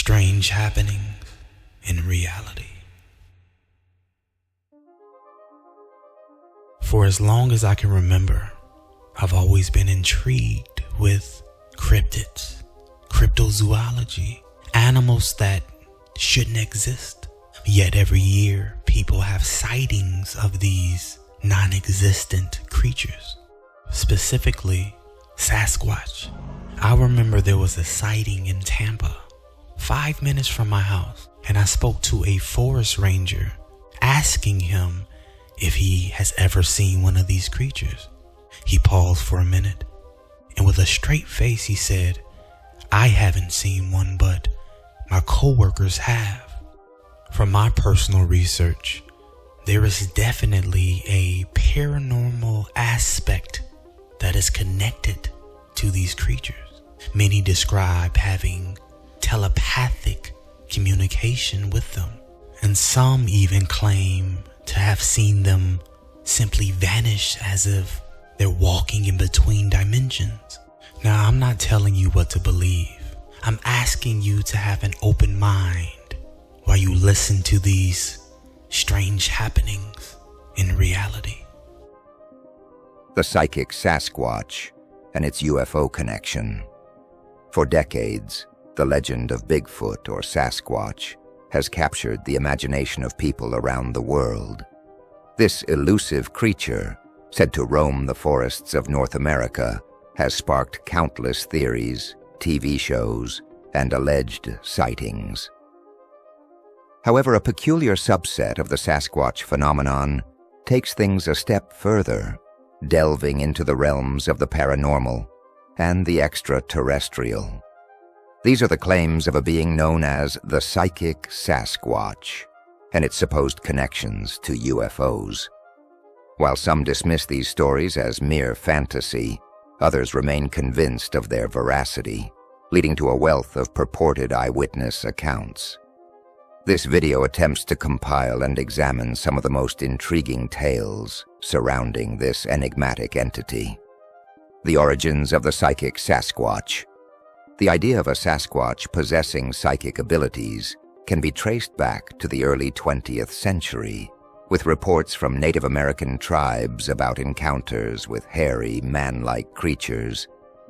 Strange happenings in reality. For as long as I can remember, I've always been intrigued with cryptids, cryptozoology, animals that shouldn't exist. Yet every year, people have sightings of these non-existent creatures, specifically Sasquatch. I remember there was a sighting in Tampa, 5 minutes from my house, and I spoke to a forest ranger asking him if he has ever seen one of these creatures. He paused for a minute, and with a straight face he said, "I haven't seen one, but my coworkers have." From my personal research, there is definitely a paranormal aspect that is connected to these creatures. Many describe having telepathic communication with them, and some even claim to have seen them simply vanish as if they're walking in between dimensions. Now, I'm not telling you what to believe. I'm asking you to have an open mind while you listen to these strange happenings in reality. The psychic Sasquatch and its UFO connection. For decades, the legend of Bigfoot or Sasquatch has captured the imagination of people around the world. This elusive creature, said to roam the forests of North America, has sparked countless theories, TV shows, and alleged sightings. However, a peculiar subset of the Sasquatch phenomenon takes things a step further, delving into the realms of the paranormal and the extraterrestrial. These are the claims of a being known as the psychic Sasquatch and its supposed connections to UFOs. While some dismiss these stories as mere fantasy, others remain convinced of their veracity, leading to a wealth of purported eyewitness accounts. This video attempts to compile and examine some of the most intriguing tales surrounding this enigmatic entity. The origins of the psychic Sasquatch. The idea of a Sasquatch possessing psychic abilities can be traced back to the early 20th century, with reports from Native American tribes about encounters with hairy, man-like creatures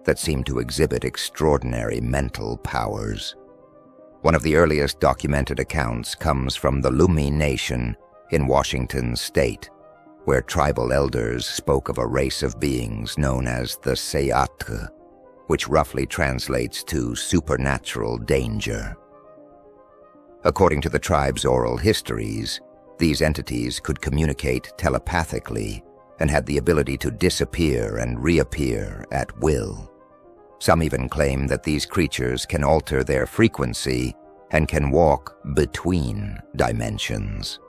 that seem to exhibit extraordinary mental powers. One of the earliest documented accounts comes from the Lummi Nation in Washington state, where tribal elders spoke of a race of beings known as the Seattle, which roughly translates to supernatural danger. According to the tribe's oral histories, these entities could communicate telepathically and had the ability to disappear and reappear at will. Some even claim that these creatures can alter their frequency and can walk between dimensions.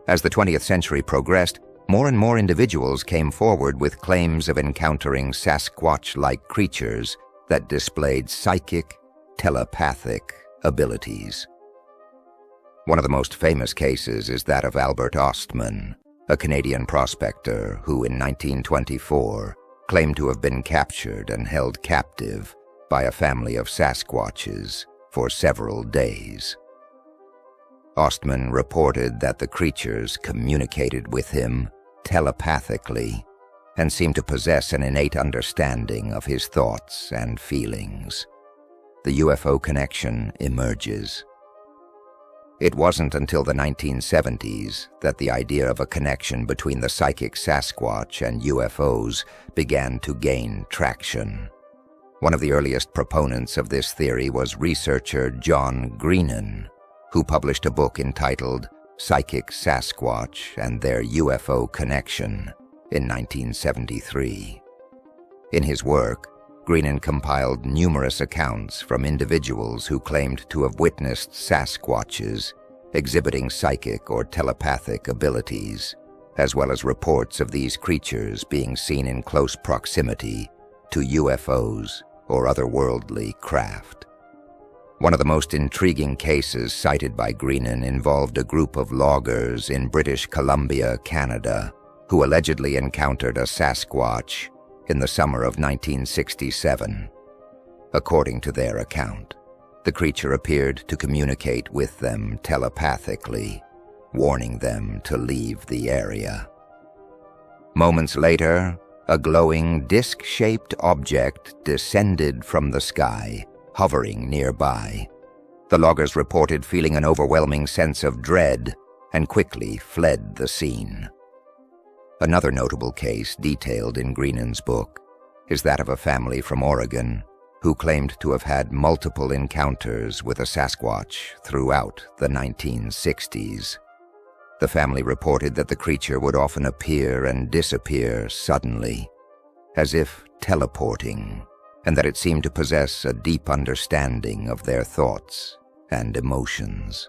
As the 20th century progressed, more and more individuals came forward with claims of encountering Sasquatch-like creatures that displayed psychic, telepathic abilities. One of the most famous cases is that of Albert Ostman, a Canadian prospector who in 1924 claimed to have been captured and held captive by a family of Sasquatches for several days. Ostman reported that the creatures communicated with him telepathically and seemed to possess an innate understanding of his thoughts and feelings. The UFO Connection Emerges. It wasn't until the 1970s that the idea of a connection between the psychic Sasquatch and UFOs began to gain traction. One of the earliest proponents of this theory was researcher John Greenan, who published a book entitled Psychic Sasquatch and Their UFO Connection in 1973. In his work, Greenan compiled numerous accounts from individuals who claimed to have witnessed Sasquatches exhibiting psychic or telepathic abilities, as well as reports of these creatures being seen in close proximity to UFOs or otherworldly craft. One of the most intriguing cases cited by Greenan involved a group of loggers in British Columbia, Canada, who allegedly encountered a Sasquatch in the summer of 1967. According to their account, the creature appeared to communicate with them telepathically, warning them to leave the area. Moments later, a glowing disc-shaped object descended from the sky, hovering nearby. The loggers reported feeling an overwhelming sense of dread and quickly fled the scene. Another notable case detailed in Greenan's book is that of a family from Oregon who claimed to have had multiple encounters with a Sasquatch throughout the 1960s. The family reported that the creature would often appear and disappear suddenly, as if teleporting, and that it seemed to possess a deep understanding of their thoughts and emotions.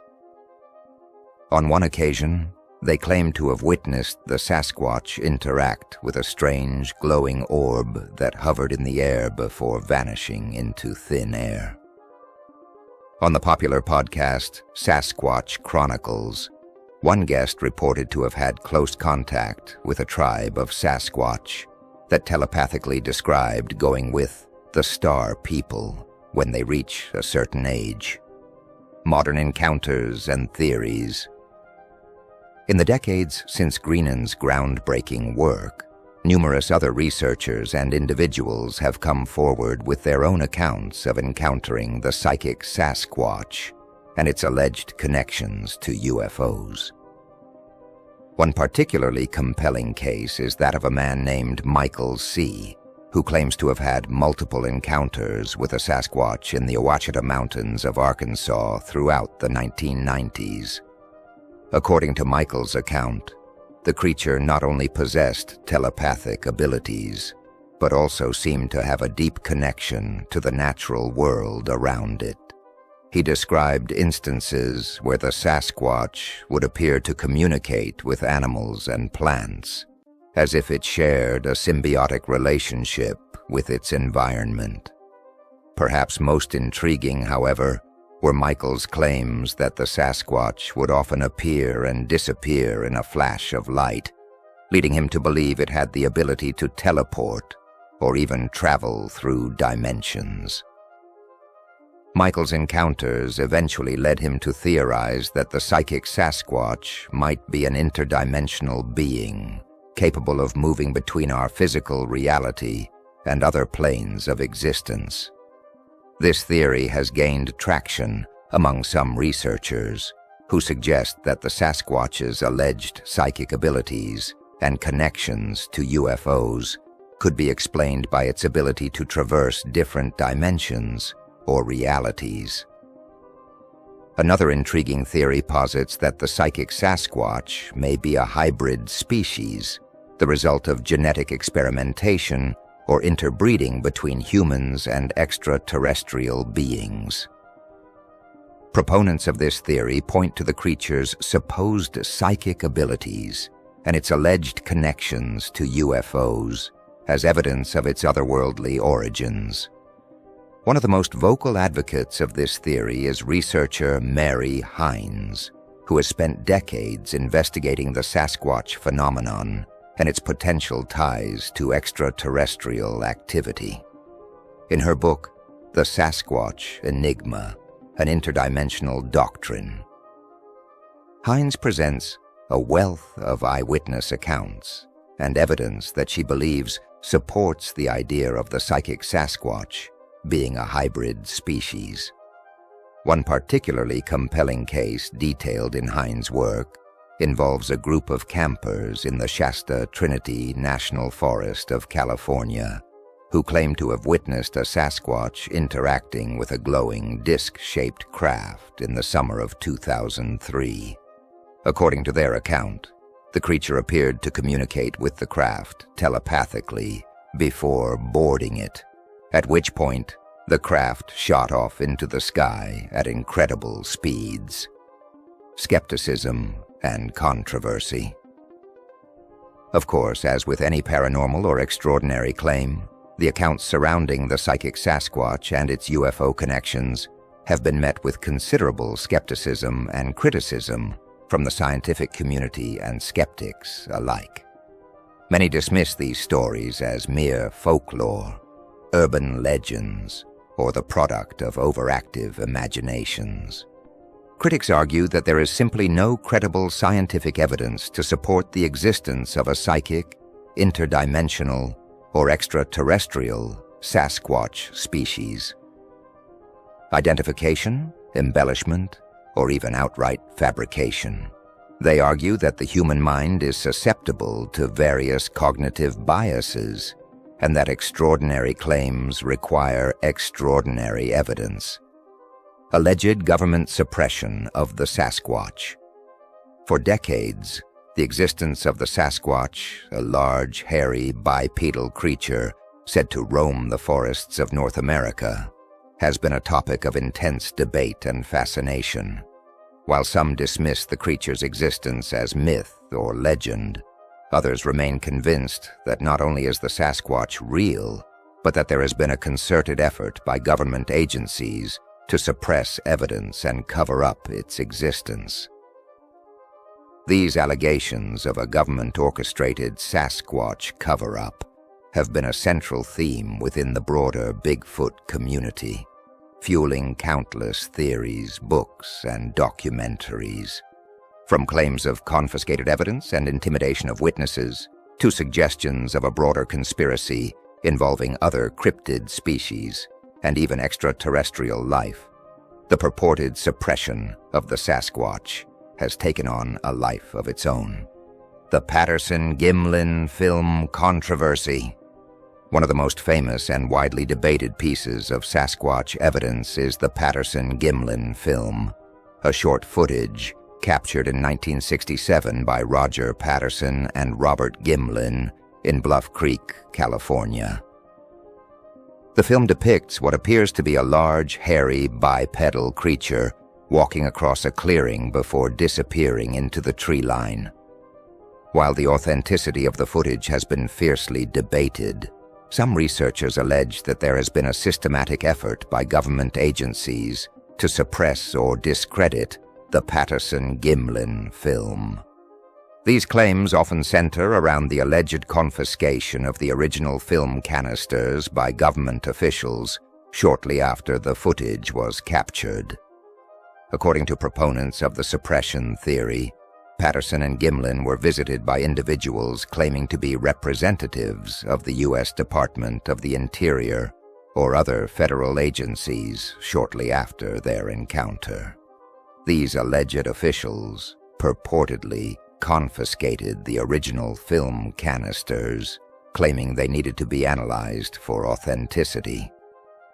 On one occasion, they claimed to have witnessed the Sasquatch interact with a strange glowing orb that hovered in the air before vanishing into thin air. On the popular podcast Sasquatch Chronicles, one guest reported to have had close contact with a tribe of Sasquatch that telepathically described going with the Star People when they reach a certain age. Modern encounters and theories. In the decades since Greenan's groundbreaking work, numerous other researchers and individuals have come forward with their own accounts of encountering the psychic Sasquatch and its alleged connections to UFOs. One particularly compelling case is that of a man named Michael C., who claims to have had multiple encounters with a Sasquatch in the Ouachita Mountains of Arkansas throughout the 1990s. According to Michael's account, the creature not only possessed telepathic abilities, but also seemed to have a deep connection to the natural world around it. He described instances where the Sasquatch would appear to communicate with animals and plants, as if it shared a symbiotic relationship with its environment. Perhaps most intriguing, however, were Michael's claims that the Sasquatch would often appear and disappear in a flash of light, leading him to believe it had the ability to teleport or even travel through dimensions. Michael's encounters eventually led him to theorize that the psychic Sasquatch might be an interdimensional being, capable of moving between our physical reality and other planes of existence. This theory has gained traction among some researchers who suggest that the Sasquatch's alleged psychic abilities and connections to UFOs could be explained by its ability to traverse different dimensions or realities. Another intriguing theory posits that the psychic Sasquatch may be a hybrid species, the result of genetic experimentation or interbreeding between humans and extraterrestrial beings. Proponents of this theory point to the creature's supposed psychic abilities and its alleged connections to UFOs as evidence of its otherworldly origins. One of the most vocal advocates of this theory is researcher Mary Hines, who has spent decades investigating the Sasquatch phenomenon and its potential ties to extraterrestrial activity. In her book, The Sasquatch Enigma, an Interdimensional Doctrine, Hines presents a wealth of eyewitness accounts and evidence that she believes supports the idea of the psychic Sasquatch being a hybrid species. One particularly compelling case detailed in Hines' work involves a group of campers in the Shasta Trinity National Forest of California who claim to have witnessed a Sasquatch interacting with a glowing disc-shaped craft in the summer of 2003. According to their account, the creature appeared to communicate with the craft telepathically before boarding it, at which point the craft shot off into the sky at incredible speeds. Skepticism and controversy. Of course, as with any paranormal or extraordinary claim, the accounts surrounding the psychic Sasquatch and its UFO connections have been met with considerable skepticism and criticism from the scientific community and skeptics alike. Many dismiss these stories as mere folklore, urban legends, or the product of overactive imaginations. Critics argue that there is simply no credible scientific evidence to support the existence of a psychic, interdimensional, or extraterrestrial Sasquatch species. Identification, embellishment, or even outright fabrication. They argue that the human mind is susceptible to various cognitive biases and that extraordinary claims require extraordinary evidence. Alleged government suppression of the Sasquatch. For decades, the existence of the Sasquatch, a large, hairy, bipedal creature said to roam the forests of North America, has been a topic of intense debate and fascination. While some dismiss the creature's existence as myth or legend, others remain convinced that not only is the Sasquatch real, but that there has been a concerted effort by government agencies to suppress evidence and cover up its existence. These allegations of a government-orchestrated Sasquatch cover-up have been a central theme within the broader Bigfoot community, fueling countless theories, books, and documentaries. From claims of confiscated evidence and intimidation of witnesses, to suggestions of a broader conspiracy involving other cryptid species and even extraterrestrial life, the purported suppression of the Sasquatch has taken on a life of its own. The Patterson-Gimlin film controversy. One of the most famous and widely debated pieces of Sasquatch evidence is the Patterson-Gimlin film, a short footage captured in 1967 by Roger Patterson and Robert Gimlin in Bluff Creek, California. The film depicts what appears to be a large, hairy, bipedal creature walking across a clearing before disappearing into the tree line. While the authenticity of the footage has been fiercely debated, some researchers allege that there has been a systematic effort by government agencies to suppress or discredit the Patterson-Gimlin film. These claims often center around the alleged confiscation of the original film canisters by government officials shortly after the footage was captured. According to proponents of the suppression theory, Patterson and Gimlin were visited by individuals claiming to be representatives of the U.S. Department of the Interior or other federal agencies shortly after their encounter. These alleged officials purportedly confiscated the original film canisters, claiming they needed to be analyzed for authenticity.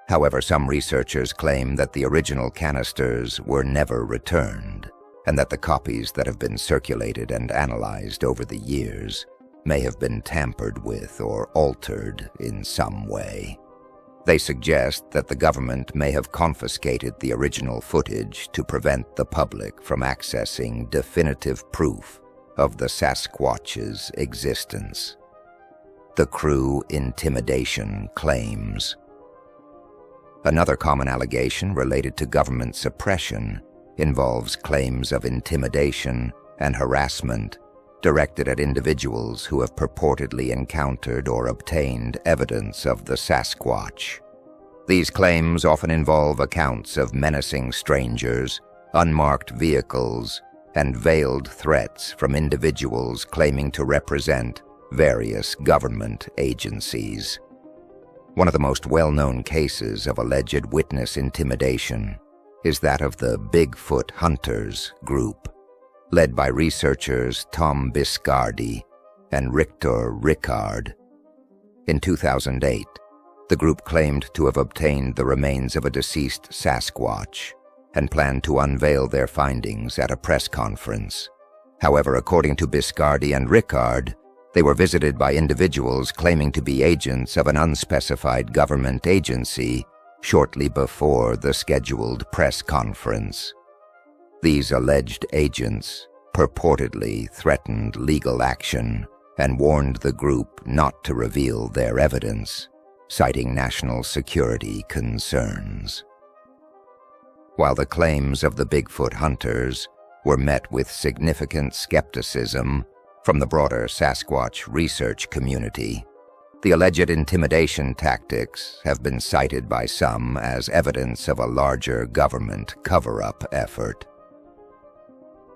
However, some researchers claim that the original canisters were never returned, and that the copies that have been circulated and analyzed over the years may have been tampered with or altered in some way. They suggest that the government may have confiscated the original footage to prevent the public from accessing definitive proof of the Sasquatch's existence. The crew intimidation claims. Another common allegation related to government suppression involves claims of intimidation and harassment directed at individuals who have purportedly encountered or obtained evidence of the Sasquatch. These claims often involve accounts of menacing strangers, unmarked vehicles, and veiled threats from individuals claiming to represent various government agencies. One of the most well-known cases of alleged witness intimidation is that of the Bigfoot Hunters group, led by researchers Tom Biscardi and Richter Rickard. In 2008, the group claimed to have obtained the remains of a deceased Sasquatch and planned to unveil their findings at a press conference. However, according to Biscardi and Rickard, they were visited by individuals claiming to be agents of an unspecified government agency shortly before the scheduled press conference. These alleged agents purportedly threatened legal action and warned the group not to reveal their evidence, citing national security concerns. While the claims of the Bigfoot hunters were met with significant skepticism from the broader Sasquatch research community, The alleged intimidation tactics have been cited by some as evidence of a larger government cover-up effort.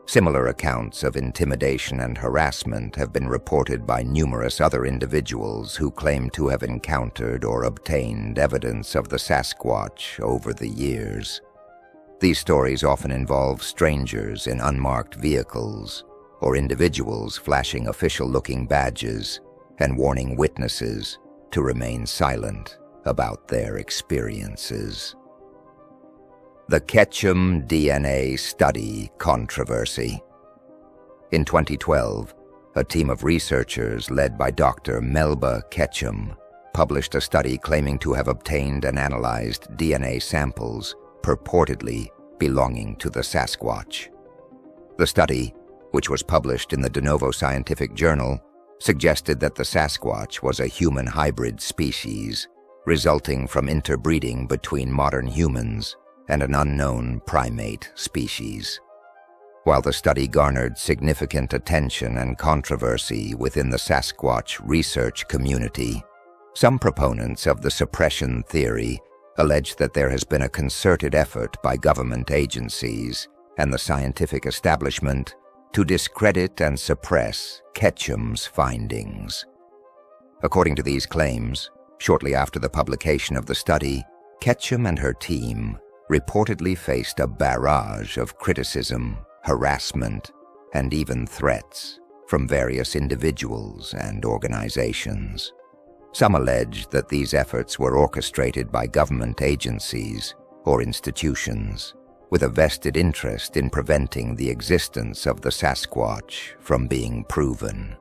Similar accounts of intimidation and harassment have been reported by numerous other individuals who claim to have encountered or obtained evidence of the Sasquatch over the years. These stories often involve strangers in unmarked vehicles or individuals flashing official-looking badges and warning witnesses to remain silent about their experiences. The Ketchum DNA Study controversy. In 2012, a team of researchers led by Dr. Melba Ketchum published a study claiming to have obtained and analyzed DNA samples purportedly belonging to the Sasquatch. The study, which was published in the De Novo Scientific Journal, suggested that the Sasquatch was a human hybrid species resulting from interbreeding between modern humans and an unknown primate species. While the study garnered significant attention and controversy within the Sasquatch research community, some proponents of the suppression theory allege that there has been a concerted effort by government agencies and the scientific establishment to discredit and suppress Ketchum's findings. According to these claims, shortly after the publication of the study, Ketchum and her team reportedly faced a barrage of criticism, harassment, and even threats from various individuals and organizations. Some allege that these efforts were orchestrated by government agencies or institutions with a vested interest in preventing the existence of the Sasquatch from being proven.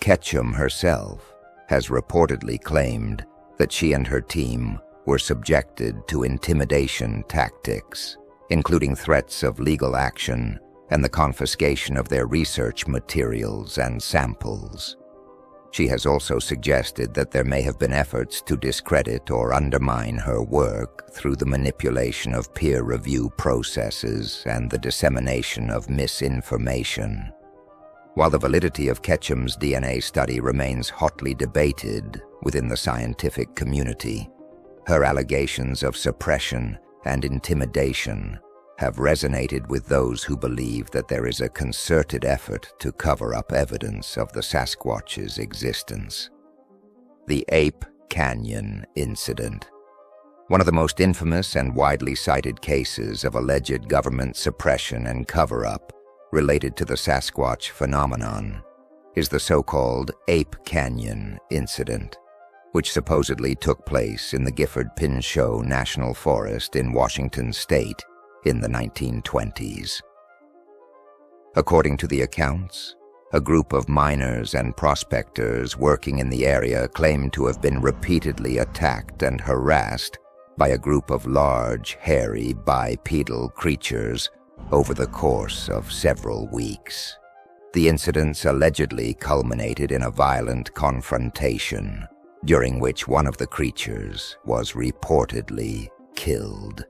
Ketchum herself has reportedly claimed that she and her team were subjected to intimidation tactics, including threats of legal action and the confiscation of their research materials and samples. She has also suggested that there may have been efforts to discredit or undermine her work through the manipulation of peer review processes and the dissemination of misinformation. While the validity of Ketchum's DNA study remains hotly debated within the scientific community, her allegations of suppression and intimidation have resonated with those who believe that there is a concerted effort to cover up evidence of the Sasquatch's existence. The Ape Canyon Incident. One of the most infamous and widely cited cases of alleged government suppression and cover-up related to the Sasquatch phenomenon is the so-called Ape Canyon Incident, which supposedly took place in the Gifford-Pinchot National Forest in Washington state in the 1920s. According to the accounts, a group of miners and prospectors working in the area claimed to have been repeatedly attacked and harassed by a group of large, hairy, bipedal creatures over the course of several weeks. The incidents allegedly culminated in a violent confrontation, during which one of the creatures was reportedly killed.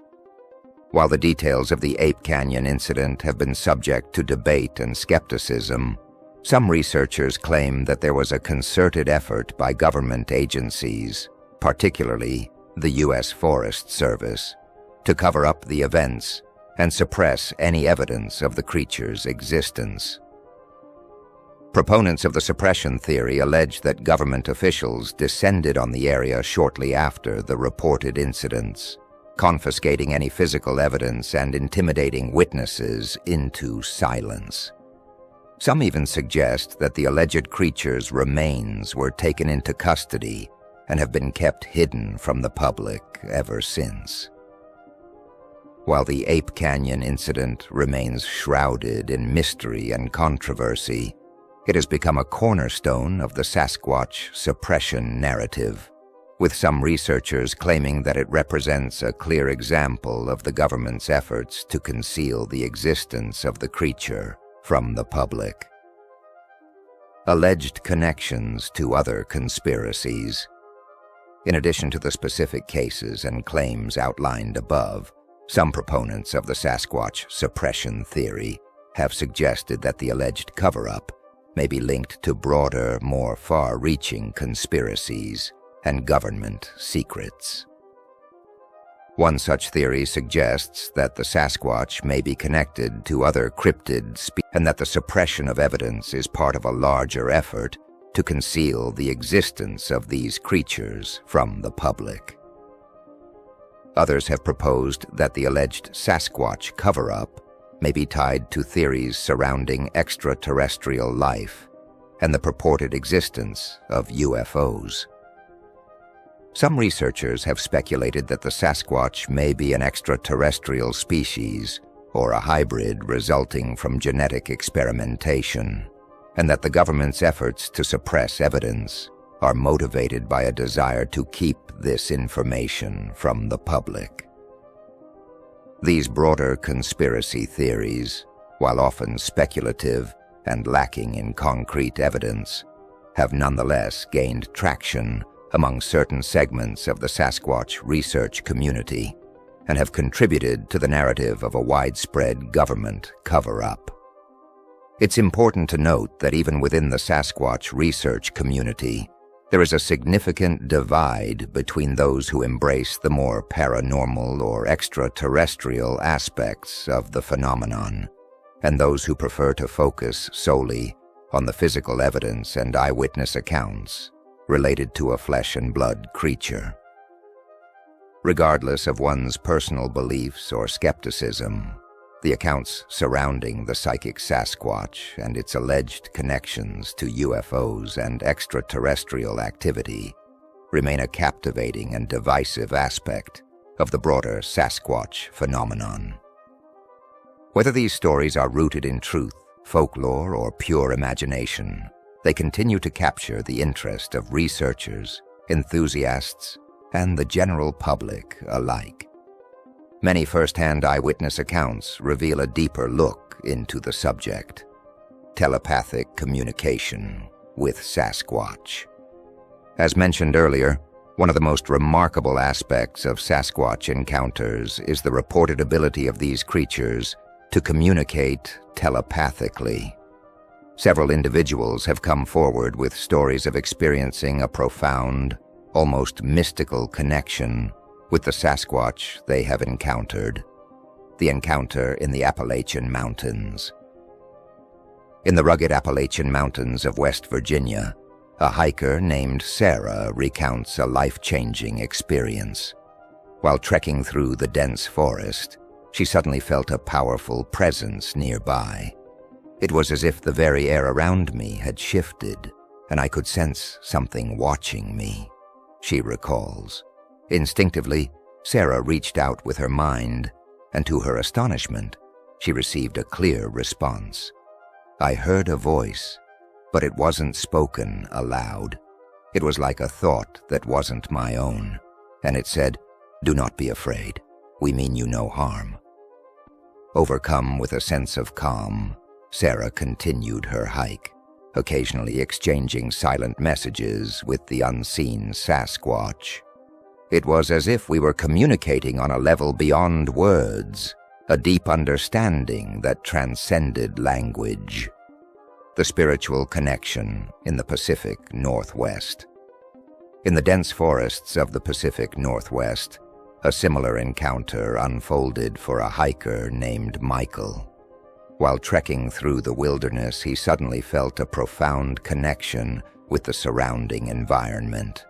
While the details of the Ape Canyon incident have been subject to debate and skepticism, some researchers claim that there was a concerted effort by government agencies, particularly the U.S. Forest Service, to cover up the events and suppress any evidence of the creature's existence. Proponents of the suppression theory allege that government officials descended on the area shortly after the reported incidents, confiscating any physical evidence and intimidating witnesses into silence. Some even suggest that the alleged creature's remains were taken into custody and have been kept hidden from the public ever since. While the Ape Canyon incident remains shrouded in mystery and controversy, it has become a cornerstone of the Sasquatch suppression narrative, with some researchers claiming that it represents a clear example of the government's efforts to conceal the existence of the creature from the public. Alleged connections to other conspiracies. In addition to the specific cases and claims outlined above, some proponents of the Sasquatch suppression theory have suggested that the alleged cover-up may be linked to broader, more far-reaching conspiracies and government secrets. One such theory suggests that the Sasquatch may be connected to other cryptid species and that the suppression of evidence is part of a larger effort to conceal the existence of these creatures from the public. Others have proposed that the alleged Sasquatch cover-up may be tied to theories surrounding extraterrestrial life and the purported existence of UFOs. Some researchers have speculated that the Sasquatch may be an extraterrestrial species or a hybrid resulting from genetic experimentation, and that the government's efforts to suppress evidence are motivated by a desire to keep this information from the public. These broader conspiracy theories, while often speculative and lacking in concrete evidence, have nonetheless gained traction among certain segments of the Sasquatch research community and have contributed to the narrative of a widespread government cover-up. It's important to note that even within the Sasquatch research community, there is a significant divide between those who embrace the more paranormal or extraterrestrial aspects of the phenomenon and those who prefer to focus solely on the physical evidence and eyewitness accounts related to a flesh-and-blood creature. Regardless of one's personal beliefs or skepticism, the accounts surrounding the psychic Sasquatch and its alleged connections to UFOs and extraterrestrial activity remain a captivating and divisive aspect of the broader Sasquatch phenomenon. Whether these stories are rooted in truth, folklore, or pure imagination, they continue to capture the interest of researchers, enthusiasts, and the general public alike. Many first-hand eyewitness accounts reveal a deeper look into the subject: telepathic communication with Sasquatch. As mentioned earlier, one of the most remarkable aspects of Sasquatch encounters is the reported ability of these creatures to communicate telepathically. Several individuals have come forward with stories of experiencing a profound, almost mystical connection with the Sasquatch they have encountered. The encounter in the Appalachian Mountains. In the rugged Appalachian Mountains of West Virginia, a hiker named Sarah recounts a life-changing experience. While trekking through the dense forest, she suddenly felt a powerful presence nearby. It was as if the very air around me had shifted, and I could sense something watching me, she recalls. Instinctively, Sarah reached out with her mind, and to her astonishment, she received a clear response. I heard a voice, but it wasn't spoken aloud. It was like a thought that wasn't my own, and it said, "Do not be afraid. We mean you no harm." Overcome with a sense of calm, Sarah continued her hike, occasionally exchanging silent messages with the unseen Sasquatch. It was as if we were communicating on a level beyond words, a deep understanding that transcended language. The spiritual connection in the Pacific Northwest. In the dense forests of the Pacific Northwest, a similar encounter unfolded for a hiker named Michael. While trekking through the wilderness, he suddenly felt a profound connection with the surrounding environment.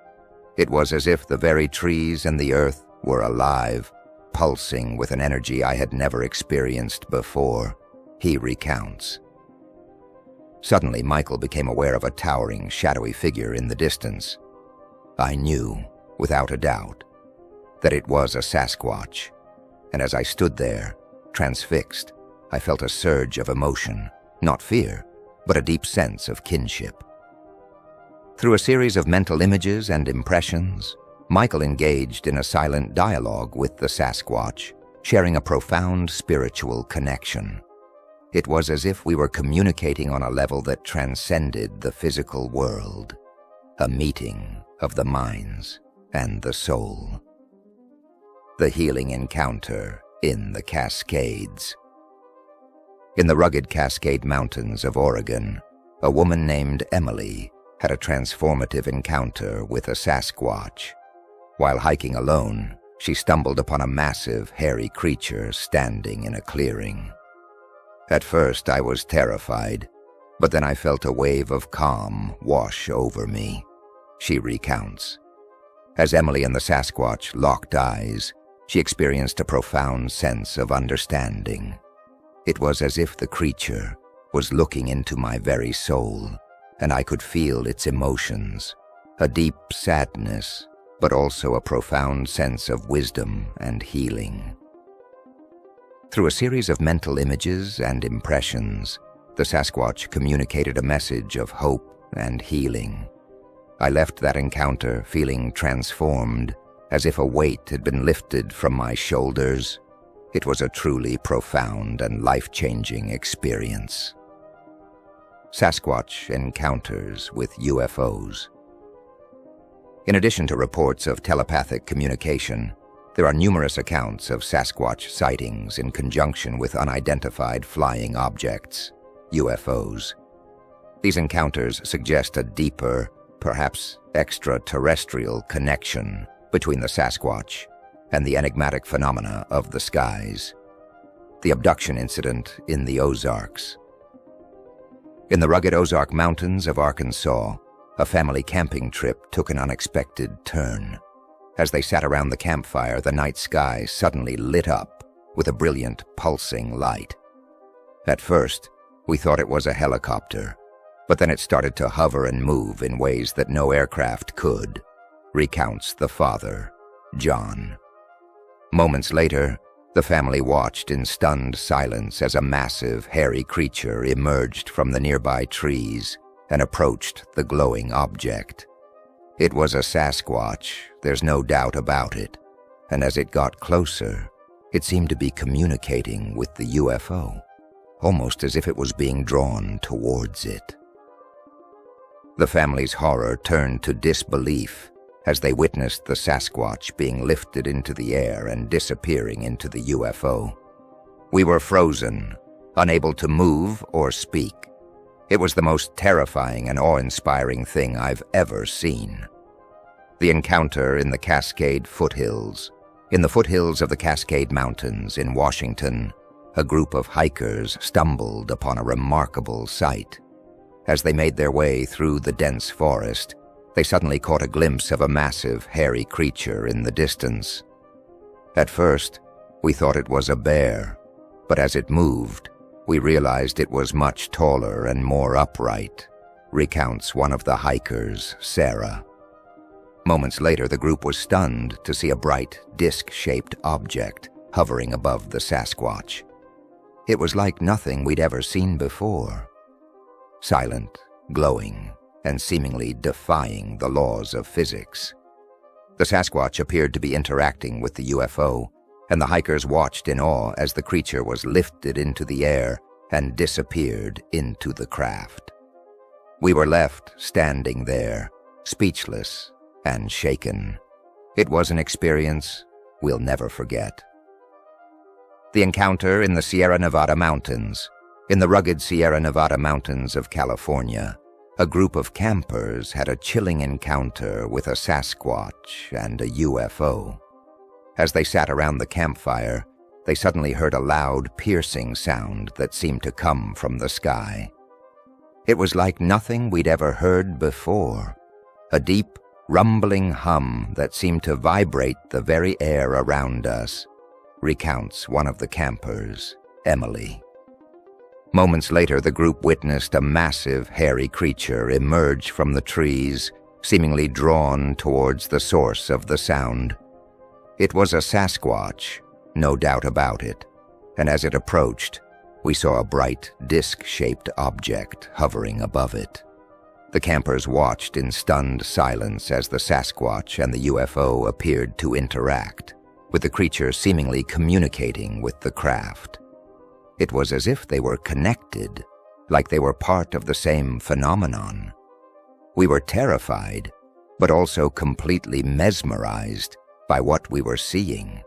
It was as if the very trees and the earth were alive, pulsing with an energy I had never experienced before, he recounts. Suddenly, Michael became aware of a towering, shadowy figure in the distance. I knew, without a doubt, that it was a Sasquatch, and as I stood there, transfixed, I felt a surge of emotion, not fear, but a deep sense of kinship. Through a series of mental images and impressions, Michael engaged in a silent dialogue with the Sasquatch, sharing a profound spiritual connection. It was as if we were communicating on a level that transcended the physical world, a meeting of the minds and the soul. The healing encounter in the Cascades. In the rugged Cascade Mountains of Oregon, a woman named Emily had a transformative encounter with a Sasquatch. While hiking alone, she stumbled upon a massive, hairy creature standing in a clearing. At first, I was terrified, but then I felt a wave of calm wash over me, she recounts. As Emily and the Sasquatch locked eyes, she experienced a profound sense of understanding. It was as if the creature was looking into my very soul, and I could feel its emotions, a deep sadness, but also a profound sense of wisdom and healing. Through a series of mental images and impressions, the Sasquatch communicated a message of hope and healing. I left that encounter feeling transformed, as if a weight had been lifted from my shoulders. It was a truly profound and life-changing experience. Sasquatch encounters with UFOs. In addition to reports of telepathic communication, there are numerous accounts of Sasquatch sightings in conjunction with unidentified flying objects, UFOs. These encounters suggest a deeper, perhaps extraterrestrial connection between the Sasquatch and the enigmatic phenomena of the skies. The abduction incident in the Ozarks. In the rugged Ozark Mountains of Arkansas, a family camping trip took an unexpected turn. As they sat around the campfire, the night sky suddenly lit up with a brilliant, pulsing light. At first, we thought it was a helicopter, but then it started to hover and move in ways that no aircraft could, recounts the father, John. Moments later, the family watched in stunned silence as a massive, hairy creature emerged from the nearby trees and approached the glowing object. It was a Sasquatch, there's no doubt about it, and as it got closer, it seemed to be communicating with the UFO, almost as if it was being drawn towards it. The family's horror turned to disbelief as they witnessed the Sasquatch being lifted into the air and disappearing into the UFO. We were frozen, unable to move or speak. It was the most terrifying and awe-inspiring thing I've ever seen. The encounter in the Cascade foothills. In the foothills of the Cascade Mountains in Washington, a group of hikers stumbled upon a remarkable sight. As they made their way through the dense forest, they suddenly caught a glimpse of a massive, hairy creature in the distance. At first, we thought it was a bear, but as it moved, we realized it was much taller and more upright, recounts one of the hikers, Sarah. Moments later, the group was stunned to see a bright, disc-shaped object hovering above the Sasquatch. It was like nothing we'd ever seen before. Silent, glowing, and seemingly defying the laws of physics. The Sasquatch appeared to be interacting with the UFO, and the hikers watched in awe as the creature was lifted into the air and disappeared into the craft. We were left standing there, speechless and shaken. It was an experience we'll never forget. The encounter in the Sierra Nevada mountains. In the rugged Sierra Nevada mountains of California, a group of campers had a chilling encounter with a Sasquatch and a UFO. As they sat around the campfire, they suddenly heard a loud, piercing sound that seemed to come from the sky. It was like nothing we'd ever heard before, a deep, rumbling hum that seemed to vibrate the very air around us, recounts one of the campers, Emily. Moments later, the group witnessed a massive, hairy creature emerge from the trees, seemingly drawn towards the source of the sound. It was a Sasquatch, no doubt about it, and as it approached, we saw a bright, disc-shaped object hovering above it. The campers watched in stunned silence as the Sasquatch and the UFO appeared to interact, with the creature seemingly communicating with the craft. It was as if they were connected, like they were part of the same phenomenon. We were terrified, but also completely mesmerized by what we were seeing.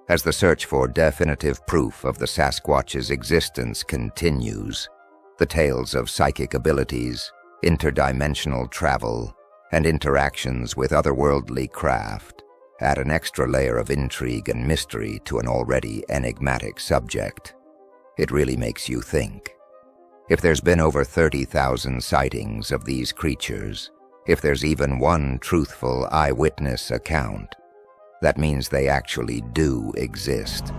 As the search for definitive proof of the Sasquatch's existence continues, The tales of psychic abilities, interdimensional travel, and interactions with otherworldly craft add an extra layer of intrigue and mystery to an already enigmatic subject. It really makes you think. If there's been over 30,000 sightings of these creatures, if there's even one truthful eyewitness account, that means they actually do exist.